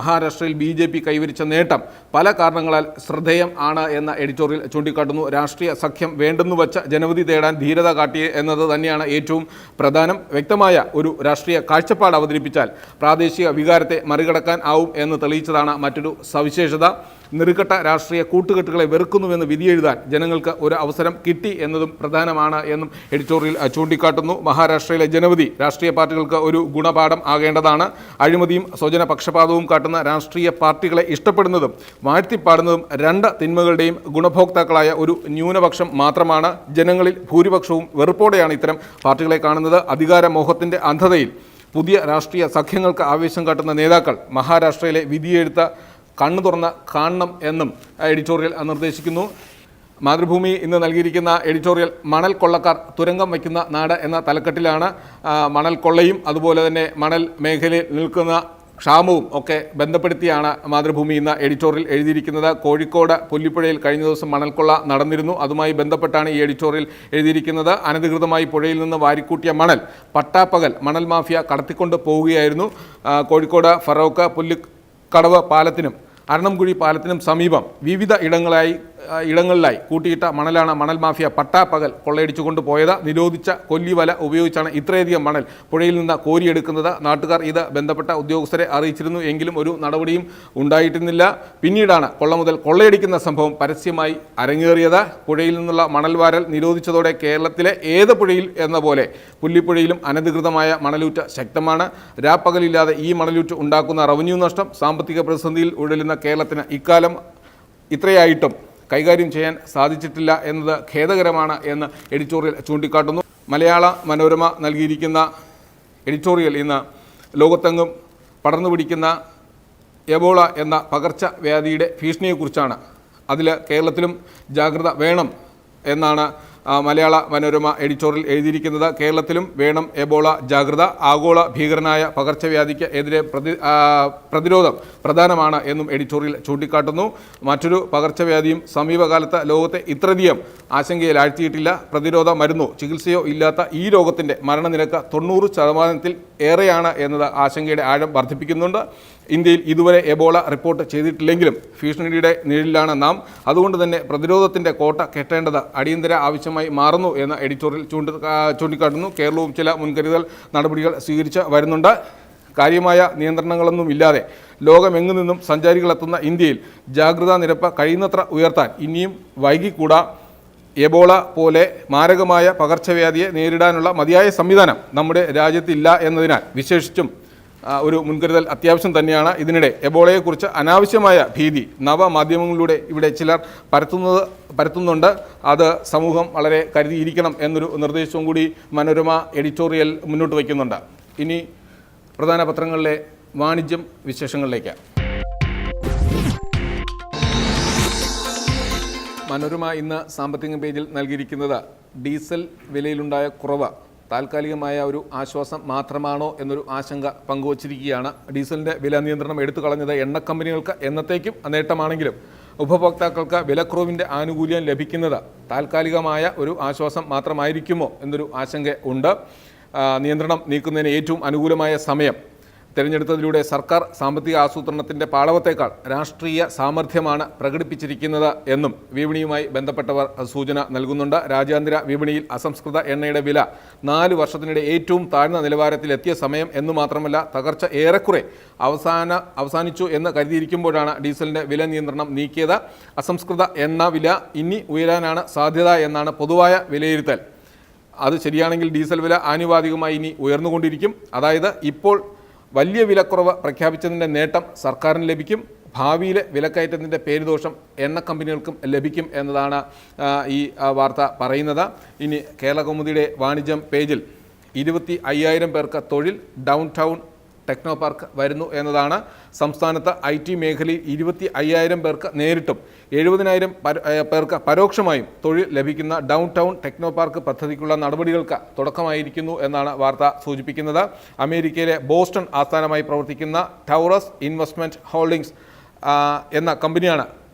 മഹാരാഷ്ട്രയിൽ BJP കൈവരിച്ച നേട്ടം പല കാരണങ്ങളാൽ ശ്രദ്ധേയം ആണ് എന്ന എഡിറ്റോറിയൽ ചൂണ്ടിക്കാട്ടുന്നു. രാഷ്ട്രീയ സഖ്യം വേണ്ടെന്നു വച്ച ജനവിധി തേടാൻ ധീരത കാട്ടി എന്നത് തന്നെയാണ് ഏറ്റവും പ്രധാനം. വ്യക്തമായ ഒരു രാഷ്ട്രീയ കാഴ്ചപ്പാട് അവതരിപ്പിച്ചാൽ പ്രാദേശിക വികാരത്തെ മറികടക്കാൻ ആവും എന്ന് തെളിയിച്ചതാണ് മറ്റൊരു സവിശേഷത. നെറുകെട്ട രാഷ്ട്രീയ കൂട്ടുകെട്ടുകളെ വെറുക്കുന്നുവെന്ന് വിധിയെഴുതാൻ ജനങ്ങൾക്ക് ഒരു അവസരം കിട്ടി എന്നതും പ്രധാനമാണ് എന്നും എഡിറ്റോറിയൽ ചൂണ്ടിക്കാട്ടുന്നു. മഹാരാഷ്ട്രയിലെ ജനവിധി രാഷ്ട്രീയ പാർട്ടികൾക്ക് ഒരു ഗുണപാഠം ആകേണ്ടതാണ്. അഴിമതിയും സ്വജന പക്ഷപാതവും കാട്ടുന്ന രാഷ്ട്രീയ പാർട്ടികളെ ഇഷ്ടപ്പെടുന്നതും വാഴ്ത്തിപ്പാടുന്നതും രണ്ട് തിന്മകളുടെയും ഗുണഭോക്താക്കളായ ഒരു ന്യൂനപക്ഷം മാത്രമാണ്. ജനങ്ങളിൽ ഭൂരിപക്ഷവും വെറുപ്പോടെയാണ് ഇത്തരം പാർട്ടികളെ കാണുന്നത്. അധികാരമോഹത്തിൻ്റെ അന്ധതയിൽ പുതിയ രാഷ്ട്രീയ സഖ്യങ്ങൾക്ക് ആവേശം കാട്ടുന്ന നേതാക്കൾ മഹാരാഷ്ട്രയിലെ വിധിയെഴുത്ത കണ്ണു തുറന്ന് കാണണം എന്നും എഡിറ്റോറിയൽ നിർദ്ദേശിക്കുന്നു. മാതൃഭൂമി ഇന്ന് നൽകിയിരിക്കുന്ന എഡിറ്റോറിയൽ മണൽ കൊള്ളക്കാർ തുരങ്കം വയ്ക്കുന്ന നാട് എന്ന തലക്കെട്ടിലാണ്. മണൽ കൊള്ളയും അതുപോലെ തന്നെ മണൽ മേഖലയിൽ നിൽക്കുന്ന ക്ഷാമവും ഒക്കെ ബന്ധപ്പെടുത്തിയാണ് മാതൃഭൂമി ഇന്ന് എഡിറ്റോറിയൽ എഴുതിയിരിക്കുന്നത്. കോഴിക്കോട് പുല്ലിപ്പുഴയിൽ കഴിഞ്ഞ ദിവസം മണൽക്കൊള്ള നടന്നിരുന്നു. അതുമായി ബന്ധപ്പെട്ടാണ് ഈ എഡിറ്റോറിയൽ എഴുതിയിരിക്കുന്നത്. അനധികൃതമായി പുഴയിൽ നിന്ന് വാരിക്കൂട്ടിയ മണൽ പട്ടാപ്പകൽ മണൽ മാഫിയ കടത്തിക്കൊണ്ട് പോവുകയായിരുന്നു. കോഴിക്കോട് ഫറോക്ക് പുല്ലിക്കടവ് പാലത്തിനും അരണംകുഴി പാലത്തിനും സമീപം വിവിധ ഇടങ്ങളിലായി കൂട്ടിയിട്ട മണലാണ് മണൽ മാഫിയ പട്ടാപ്പകൽ കൊള്ളയടിച്ചു കൊണ്ടുപോയത്. നിരോധിച്ച കൊല്ലിവല ഉപയോഗിച്ചാണ് ഇത്രയധികം മണൽ പുഴയിൽ നിന്ന് കോരിയെടുക്കുന്നത്. നാട്ടുകാർ ഇത് ബന്ധപ്പെട്ട ഉദ്യോഗസ്ഥരെ അറിയിച്ചിരുന്നു, എങ്കിലും ഒരു നടപടിയും ഉണ്ടായിരുന്നില്ല. പിന്നീടാണ് കൊള്ള മുതൽ കൊള്ളയടിക്കുന്ന സംഭവം പരസ്യമായി അരങ്ങേറിയത്. പുഴയിൽ നിന്നുള്ള മണൽ വാരൽ നിരോധിച്ചതോടെ കേരളത്തിലെ ഏത് പുഴയിൽ എന്ന പോലെ പുല്ലിപ്പുഴയിലും അനധികൃതമായ മണലൂറ്റ് ശക്തമാണ്. രാപ്പകലില്ലാതെ ഈ മണലൂറ്റ് ഉണ്ടാക്കുന്ന റവന്യൂ നഷ്ടം സാമ്പത്തിക പ്രതിസന്ധിയിൽ ഉഴലുന്ന കേരളത്തിന് ഇക്കാലം ഇത്രയായിട്ടും കൈകാര്യം ചെയ്യാൻ സാധിച്ചിട്ടില്ല എന്നത് ഖേദകരമാണ് എന്ന് എഡിറ്റോറിയൽ ചൂണ്ടിക്കാട്ടുന്നു. മലയാള മനോരമ നൽകിയിരിക്കുന്ന എഡിറ്റോറിയൽ ഇന്ന് ലോകത്തെങ്ങും പടർന്നു പിടിക്കുന്ന എബോള എന്ന പകർച്ചവ്യാധിയുടെ ഭീഷണിയെക്കുറിച്ചാണ്. അതിൽ കേരളത്തിലും ജാഗ്രത വേണം എന്നാണ് മലയാള മനോരമ എഡിറ്റോറിയൽ എഴുതിയിരിക്കുന്നത്. കേരളത്തിലും വേണം എബോള ജാഗ്രത. ആഗോള ഭീകരനായ പകർച്ചവ്യാധിക്ക് എതിരെ പ്രതിരോധം പ്രധാനമാണ് എന്നും എഡിറ്റോറിയൽ ചൂണ്ടിക്കാട്ടുന്നു. മറ്റൊരു പകർച്ചവ്യാധിയും സമീപകാലത്ത് ലോകത്തെ ഇത്രയധികം ആശങ്കയിലാഴ്ത്തിയിട്ടില്ല. പ്രതിരോധ മരുന്നോ ചികിത്സയോ ഇല്ലാത്ത ഈ രോഗത്തിൻ്റെ മരണനിരക്ക് 90% ഏറെയാണ് എന്നത് ആശങ്കയുടെ ആഴം വർദ്ധിപ്പിക്കുന്നുണ്ട്. ഇന്ത്യയിൽ ഇതുവരെ എബോള റിപ്പോർട്ട് ചെയ്തിട്ടില്ലെങ്കിലും ഭീഷണിയുടെ നിഴലിലാണ് നാം. അതുകൊണ്ട് തന്നെ പ്രതിരോധത്തിൻ്റെ കോട്ട കെട്ടേണ്ടത് അടിയന്തര ആവശ്യമായി മാറുന്നു എന്ന് എഡിറ്റോറിയൽ ചൂണ്ടിക്കാട്ടുന്നു. കേരളവും ചില മുൻകരുതൽ നടപടികൾ സ്വീകരിച്ച് വരുന്നുണ്ട്. കാര്യമായ നിയന്ത്രണങ്ങളൊന്നും ഇല്ലാതെ ലോകമെങ്ങു നിന്നും സഞ്ചാരികളെത്തുന്ന ഇന്ത്യയിൽ ജാഗ്രതാ നിരപ്പ് കഴിയുന്നത്ര ഉയർത്താൻ ഇനിയും വൈകിക്കൂടാ. എബോള പോലെ മാരകമായ പകർച്ചവ്യാധിയെ നേരിടാനുള്ള മതിയായ സംവിധാനം നമ്മുടെ രാജ്യത്തില്ല എന്നതിനാൽ വിശേഷിച്ചും ഒരു മുൻകരുതൽ അത്യാവശ്യം തന്നെയാണ്. ഇതിനിടെ എബോളയെക്കുറിച്ച് അനാവശ്യമായ ഭീതി നവമാധ്യമങ്ങളിലൂടെ ഇവിടെ ചിലർ പരത്തുന്നുണ്ട്. അത് സമൂഹം വളരെ കരുതിയിരിക്കണം എന്നൊരു നിർദ്ദേശവും കൂടി മനോരമ എഡിറ്റോറിയൽ മുന്നോട്ട് വയ്ക്കുന്നുണ്ട്. ഇനി പ്രധാന പത്രങ്ങളിലെ വാണിജ്യം വിശേഷങ്ങളിലേക്ക്. മനോരമ ഇന്ന് സാമ്പത്തിക പേജിൽ നൽകിയിരിക്കുന്നത് ഡീസൽ വിലയിലുണ്ടായ കുറവ് താൽക്കാലികമായ ഒരു ആശ്വാസം മാത്രമാണോ എന്നൊരു ആശങ്ക പങ്കുവച്ചിരിക്കുകയാണ്. ഡീസലിൻ്റെ വില നിയന്ത്രണം എടുത്തു കളഞ്ഞത് എണ്ണ കമ്പനികൾക്ക് എന്നത്തേക്കും നേട്ടമാണെങ്കിലും ഉപഭോക്താക്കൾക്ക് വിലക്കുറവിൻ്റെ ആനുകൂല്യം ലഭിക്കുന്നത് താൽക്കാലികമായ ഒരു ആശ്വാസം മാത്രമായിരിക്കുമോ എന്നൊരു ആശങ്ക ഉണ്ട്. നിയന്ത്രണം നീക്കുന്നതിന് ഏറ്റവും അനുകൂലമായ സമയം തിരഞ്ഞെടുത്തതിലൂടെ സർക്കാർ സാമ്പത്തിക ആസൂത്രണത്തിൻ്റെ പാടവത്തേക്കാൾ രാഷ്ട്രീയ സാമർഥ്യമാണ് പ്രകടിപ്പിച്ചിരിക്കുന്നത് എന്നും വിപണിയുമായി ബന്ധപ്പെട്ടവർ സൂചന നൽകുന്നുണ്ട്. രാജ്യാന്തര വിപണിയിൽ അസംസ്കൃത എണ്ണയുടെ വില 4 വർഷത്തിനിടെ ഏറ്റവും താഴ്ന്ന നിലവാരത്തിലെത്തിയ സമയം എന്നു മാത്രമല്ല തകർച്ച ഏറെക്കുറെ അവസാനിച്ചു എന്ന് കരുതിയിരിക്കുമ്പോഴാണ് ഡീസലിൻ്റെ വില നിയന്ത്രണം നീക്കിയത്. അസംസ്കൃത എണ്ണ വില ഇനി ഉയരാനാണ് സാധ്യത എന്നാണ് പൊതുവായ വിലയിരുത്തൽ. അത് ശരിയാണെങ്കിൽ ഡീസൽ വില ആനുപാതികമായി ഇനി ഉയർന്നുകൊണ്ടിരിക്കും. അതായത് ഇപ്പോൾ വലിയ വിലക്കുറവ് പ്രഖ്യാപിച്ചതിൻ്റെ നേട്ടം സർക്കാരിന് ലഭിക്കും. ഭാവിയിലെ വിലക്കയറ്റത്തിൻ്റെ പേരുദോഷം എണ്ണ കമ്പനികൾക്കും ലഭിക്കും എന്നതാണ് ഈ വാർത്ത പറയുന്നത്. ഇനി കേരള കൗമുദിയുടെ വാണിജ്യം പേജിൽ 25,000 പേർക്ക് തൊഴിൽ, ഡൗൺ ടൗൺ ടെക്നോ പാർക്ക് വരുന്നു എന്നതാണ്. സംസ്ഥാനത്ത് IT മേഖലയിൽ 25,000 പേർക്ക് നേരിട്ടും 70,000 പേർക്ക് പരോക്ഷമായും തൊഴിൽ ലഭിക്കുന്ന ഡൗൺ ടൗൺ ടെക്നോ പാർക്ക് പദ്ധതിക്കുള്ള നടപടികൾക്ക് തുടക്കമായിരിക്കുന്നു എന്നാണ് വാർത്ത സൂചിപ്പിക്കുന്നത്. അമേരിക്കയിലെ ബോസ്റ്റൺ ആസ്ഥാനമായി പ്രവർത്തിക്കുന്ന ടൗറസ് ഇൻവെസ്റ്റ്മെൻറ്റ് ഹോൾഡിംഗ്സ് എന്ന കമ്പനിയാണ്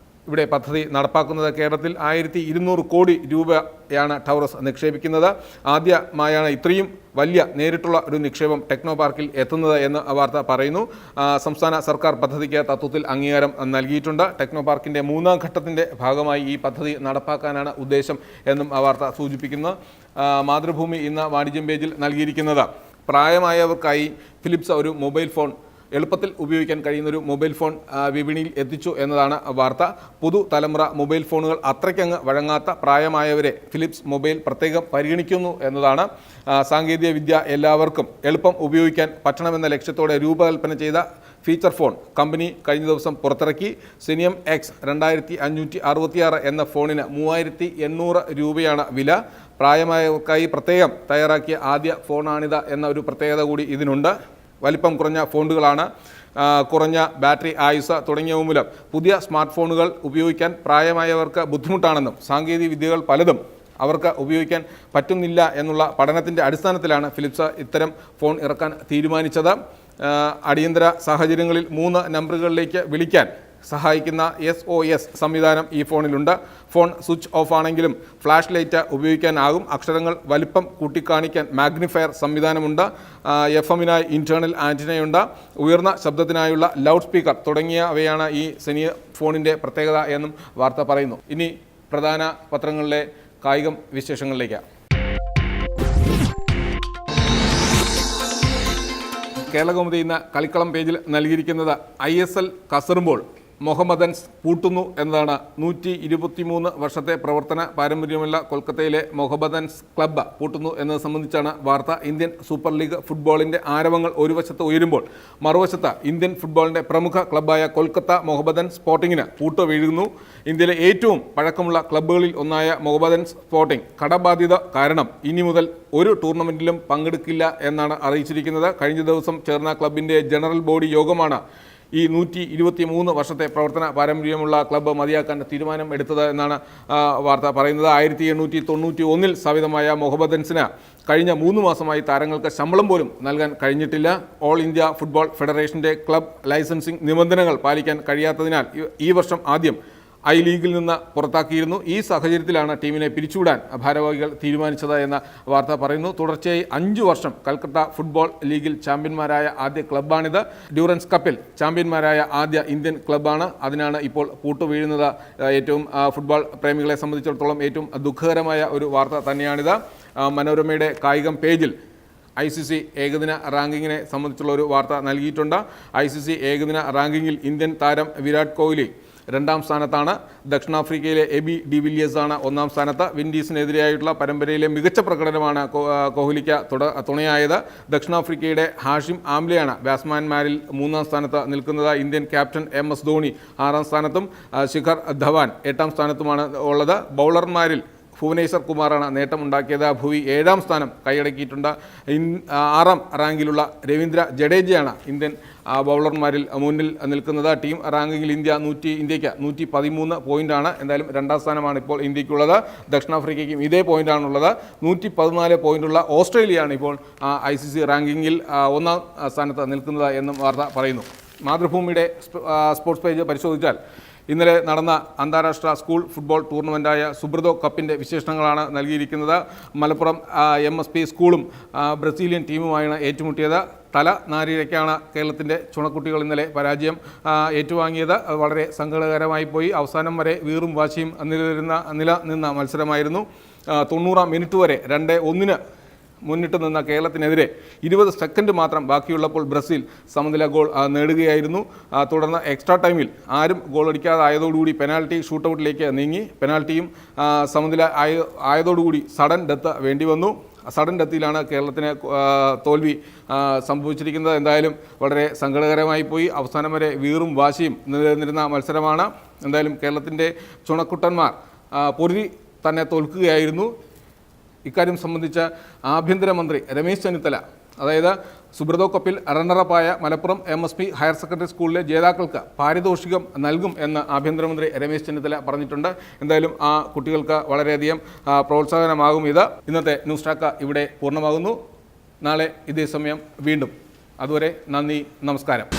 ഇവിടെ പദ്ധതി നടപ്പാക്കുന്നത്. കേരളത്തിൽ 1200 കോടി രൂപയാണ് ടവറസ് നിക്ഷേപിക്കുന്നത്. ആദ്യമായാണ് ഇത്രയും വലിയ നേരിട്ടുള്ള ഒരു നിക്ഷേപം ടെക്നോ പാർക്കിൽ എത്തുന്നത് എന്ന് വാർത്ത പറയുന്നു. സംസ്ഥാന സർക്കാർ പദ്ധതിക്ക് തത്വത്തിൽ അംഗീകാരം നൽകിയിട്ടുണ്ട്. ടെക്നോ പാർക്കിൻ്റെ 3ാം ഘട്ടത്തിൻ്റെ ഭാഗമായി ഈ പദ്ധതി നടപ്പാക്കാനാണ് ഉദ്ദേശം എന്നും വാർത്ത സൂചിപ്പിക്കുന്നു. മാതൃഭൂമി ഇന്ന് വാണിജ്യം പേജിൽ നൽകിയിരിക്കുന്നത് പ്രായമായവർക്കായി ഫിലിപ്സ് ഒരു മൊബൈൽ ഫോൺ എളുപ്പത്തിൽ ഉപയോഗിക്കാൻ കഴിയുന്നൊരു മൊബൈൽ ഫോൺ വിപണിയിൽ എത്തിച്ചു എന്നതാണ് വാർത്ത. പുതുതലമുറ മൊബൈൽ ഫോണുകൾ അത്രയ്ക്കങ്ങ് വഴങ്ങാത്ത പ്രായമായവരെ ഫിലിപ്സ് മൊബൈൽ പ്രത്യേകം പരിഗണിക്കുന്നു എന്നതാണ്. സാങ്കേതിക വിദ്യ എല്ലാവർക്കും എളുപ്പം ഉപയോഗിക്കാൻ പറ്റണമെന്ന ലക്ഷ്യത്തോടെ രൂപകൽപ്പന ചെയ്ത ഫീച്ചർ ഫോൺ കമ്പനി കഴിഞ്ഞ ദിവസം പുറത്തിറക്കി. സിനിയം എക്സ് 2566 എന്ന ഫോണിന് 3800 രൂപയാണ് വില. പ്രായമായവർക്കായി പ്രത്യേകം തയ്യാറാക്കിയ ആദ്യ ഫോണാണിത് എന്ന ഒരു പ്രത്യേകത കൂടി ഇതിനുണ്ട്. വലിപ്പം കുറഞ്ഞ ഫോണുകളാണ്, കുറഞ്ഞ ബാറ്ററി ആയുസ് തുടങ്ങിയവ മൂലം പുതിയ സ്മാർട്ട് ഫോണുകൾ ഉപയോഗിക്കാൻ പ്രായമായവർക്ക് ബുദ്ധിമുട്ടാണെന്നും സാങ്കേതിക വിദ്യകൾ പലതും അവർക്ക് ഉപയോഗിക്കാൻ പറ്റുന്നില്ല എന്നുള്ള പഠനത്തിൻ്റെ അടിസ്ഥാനത്തിലാണ് ഫിലിപ്സ് ഇത്തരം ഫോൺ ഇറക്കാൻ തീരുമാനിച്ചത്. അടിയന്തര സാഹചര്യങ്ങളിൽ 3 നമ്പറുകളിലേക്ക് വിളിക്കാൻ സഹായിക്കുന്ന SOS സംവിധാനം ഈ ഫോണിലുണ്ട്. ഫോൺ സ്വിച്ച് ഓഫ് ആണെങ്കിലും ഫ്ലാഷ് ലൈറ്റ് ഉപയോഗിക്കാനാകും. അക്ഷരങ്ങൾ വലിപ്പം കൂട്ടിക്കാണിക്കാൻ മാഗ്നിഫയർ സംവിധാനമുണ്ട്. FM-നായി ഇൻറ്റേർണൽ ആൻറ്റിനയുണ്ട്. ഉയർന്ന ശബ്ദത്തിനായുള്ള ലൗഡ് സ്പീക്കർ തുടങ്ങിയവയാണ് ഈ സെനിയ ഫോണിൻ്റെ പ്രത്യേകത എന്നും വാർത്ത പറയുന്നു. ഇനി പ്രധാന പത്രങ്ങളിലെ കായികം വിശേഷങ്ങളിലേക്ക്. കേരളകൗമുദി ഇന്ന് കളിക്കളം പേജിൽ നൽകിയിരിക്കുന്നത് ISL കസറുമ്പോൾ മൊഹമ്മദൻസ് പൂട്ടുന്നു എന്നതാണ്. 123 വർഷത്തെ പ്രവർത്തന പാരമ്പര്യമുള്ള കൊൽക്കത്തയിലെ മൊഹമ്മദൻസ് ക്ലബ്ബ് പൂട്ടുന്നു എന്നത് സംബന്ധിച്ചാണ് വാർത്ത. ഇന്ത്യൻ സൂപ്പർ ലീഗ് ഫുട്ബോളിൻ്റെ ആരവങ്ങൾ ഒരു വശത്ത് ഉയരുമ്പോൾ മറുവശത്ത് ഇന്ത്യൻ ഫുട്ബോളിൻ്റെ പ്രമുഖ ക്ലബ്ബായ കൊൽക്കത്ത മൊഹമ്മദൻസ് സ്പോർട്ടിങ്ങിന് പൂട്ട് വീഴുന്നു. ഇന്ത്യയിലെ ഏറ്റവും പഴക്കമുള്ള ക്ലബ്ബുകളിൽ ഒന്നായ മൊഹമ്മദൻസ് സ്പോർട്ടിംഗ് കടബാധ്യത കാരണം ഇനി മുതൽ ഒരു ടൂർണമെൻറ്റിലും പങ്കെടുക്കില്ല എന്നാണ് അറിയിച്ചിരിക്കുന്നത്. കഴിഞ്ഞ ദിവസം ചേർന്ന ക്ലബിൻ്റെ ജനറൽ ബോഡി യോഗമാണ് ഈ 123 വർഷത്തെ പ്രവർത്തന പാരമ്പര്യമുള്ള ക്ലബ്ബ് മതിയാക്കാൻ തീരുമാനം എടുത്തത് എന്നാണ് വാർത്ത പറയുന്നത്. 1891 സ്ഥാപിതമായ മൊഹമ്മദൻസിന് കഴിഞ്ഞ 3 മാസമായി താരങ്ങൾക്ക് ശമ്പളം പോലും നൽകാൻ കഴിഞ്ഞിട്ടില്ല. ഓൾ ഇന്ത്യ ഫുട്ബോൾ ഫെഡറേഷൻ്റെ ക്ലബ് ലൈസൻസിംഗ് നിബന്ധനകൾ പാലിക്കാൻ കഴിയാത്തതിനാൽ ഈ വർഷം ആദ്യം ലീഗിൽ നിന്ന് പുറത്താക്കിയിരുന്നു. ഈ സാഹചര്യത്തിലാണ് ടീമിനെ പിരിച്ചുവിടാൻ ഭാരവാഹികൾ തീരുമാനിച്ചത് എന്ന വാർത്ത പറയുന്നു. തുടർച്ചയായി 5 വർഷം കൽക്കത്ത ഫുട്ബോൾ ലീഗിൽ ചാമ്പ്യന്മാരായ ആദ്യ ക്ലബ്ബാണിത്. ഡ്യൂറൻസ് കപ്പിൽ ചാമ്പ്യന്മാരായ ആദ്യ ഇന്ത്യൻ ക്ലബ്ബാണ്. അതിനാണ് ഇപ്പോൾ പൂട്ട് വീഴുന്നത്. ഏറ്റവും ഫുട്ബോൾ പ്രേമികളെ സംബന്ധിച്ചിടത്തോളം ഏറ്റവും ദുഃഖകരമായ ഒരു വാർത്ത തന്നെയാണിത്. മനോരമയുടെ കായികം പേജിൽ ICC ഏകദിന റാങ്കിങ്ങിനെ സംബന്ധിച്ചുള്ള ഒരു വാർത്ത നൽകിയിട്ടുണ്ട്. ICC ഏകദിന റാങ്കിങ്ങിൽ ഇന്ത്യൻ താരം വിരാട് കോഹ്ലി 2ാം സ്ഥാനത്താണ്. ദക്ഷിണാഫ്രിക്കയിലെ എബി ഡിവിലിയേഴ്സാണ് 1ാം സ്ഥാനത്ത്. വിൻഡീസിനെതിരെയായിട്ടുള്ള പരമ്പരയിലെ മികച്ച പ്രകടനമാണ് കോഹ്ലിക്ക് തുണയായത്. ദക്ഷിണാഫ്രിക്കയുടെ ഹാഷിം ആംലെയാണ് ബാറ്റ്സ്മാൻമാരിൽ 3ാം സ്ഥാനത്ത് നിൽക്കുന്നത്. ഇന്ത്യൻ ക്യാപ്റ്റൻ MS ധോണി 6ാം സ്ഥാനത്തും ശിഖർ ധവാൻ 8ാം സ്ഥാനത്തുമാണ് ഉള്ളത്. ബൗളർമാരിൽ ഭുവനേശ്വർ കുമാറാണ് നേട്ടമുണ്ടാക്കിയത്. ഭുവി 7ാം സ്ഥാനം കൈയടക്കിയിട്ടുണ്ട്. 6ാം റാങ്കിലുള്ള രവീന്ദ്ര ജഡേജയാണ് ഇന്ത്യൻ ബൗളർമാരിൽ മുന്നിൽ നിൽക്കുന്നത്. ടീം റാങ്കിങ്ങിൽ ഇന്ത്യക്ക് 113 പോയിൻ്റാണ്. എന്തായാലും 2ാം സ്ഥാനമാണ് ഇപ്പോൾ ഇന്ത്യക്കുള്ളത്. ദക്ഷിണാഫ്രിക്കയ്ക്കും ഇതേ പോയിൻ്റാണുള്ളത്. 114 പോയിൻ്റുള്ള ഓസ്ട്രേലിയയാണ് ഇപ്പോൾ ICC റാങ്കിങ്ങിൽ 1ാം സ്ഥാനത്ത് നിൽക്കുന്നത് എന്നും വാർത്ത പറയുന്നു. മാതൃഭൂമിയുടെ സ്പോർട്സ് പേജ് പരിശോധിച്ചാൽ ഇന്നലെ നടന്ന അന്താരാഷ്ട്ര സ്കൂൾ ഫുട്ബോൾ ടൂർണമെൻറ്റായ സുബ്രതോ കപ്പിൻ്റെ വിശേഷണങ്ങളാണ് നൽകിയിരിക്കുന്നത്. മലപ്പുറം MSP സ്കൂളും ബ്രസീലിയൻ ടീമുമായാണ് ഏറ്റുമുട്ടിയത്. തല നാരിഴയ്ക്കാണ് കേരളത്തിൻ്റെ ചുണക്കുട്ടികൾ ഇന്നലെ പരാജയം ഏറ്റുവാങ്ങിയത്. വളരെ സങ്കടകരമായി പോയി. അവസാനം വരെ വീറും വാശിയും നിലനിന്ന മത്സരമായിരുന്നു. 90-ാം മിനിറ്റ് വരെ 2-1 മുന്നിട്ട് നിന്ന കേരളത്തിനെതിരെ 20 സെക്കൻഡ് മാത്രം ബാക്കിയുള്ളപ്പോൾ ബ്രസീൽ സമനില ഗോൾ നേടുകയായിരുന്നു. തുടർന്ന് എക്സ്ട്രാ ടൈമിൽ ആരും ഗോളടിക്കാതായതോടുകൂടി പെനാൽറ്റി ഷൂട്ടൗട്ടിലേക്ക് നീങ്ങി. പെനാൽറ്റിയും സമനില ആയതോടുകൂടി സഡൻ ഡെത്ത് വേണ്ടി വന്നു. സഡൻ ഡെത്തിലാണ് കേരളത്തിന് തോൽവി സംഭവിച്ചിരിക്കുന്നത്. എന്തായാലും വളരെ സങ്കടകരമായി പോയി. അവസാനം വരെ വീറും വാശിയും നിലനിന്നിരുന്ന മത്സരമാണ്. എന്തായാലും കേരളത്തിൻ്റെ ചുണക്കുട്ടന്മാർ പൊരുതി തന്നെ തോൽക്കുകയായിരുന്നു. ഇക്കാര്യം സംബന്ധിച്ച് ആഭ്യന്തരമന്ത്രി രമേശ് ചെന്നിത്തല, അതായത് സുബ്രതോ കപ്പിൽ റണ്ണറപ്പായ മലപ്പുറം MSP ഹയർ സെക്കൻഡറി സ്കൂളിലെ ജേതാക്കൾക്ക് പാരിതോഷികം നൽകും എന്ന് ആഭ്യന്തരമന്ത്രി രമേശ് ചെന്നിത്തല പറഞ്ഞിട്ടുണ്ട്. എന്തായാലും ആ കുട്ടികൾക്ക് വളരെയധികം പ്രോത്സാഹനമാകും ഇത്. ഇന്നത്തെ ന്യൂസ് ട്രാക്ക് ഇവിടെ പൂർണ്ണമാകുന്നു. നാളെ ഇതേ സമയം വീണ്ടും. അതുവരെ നന്ദി, നമസ്കാരം.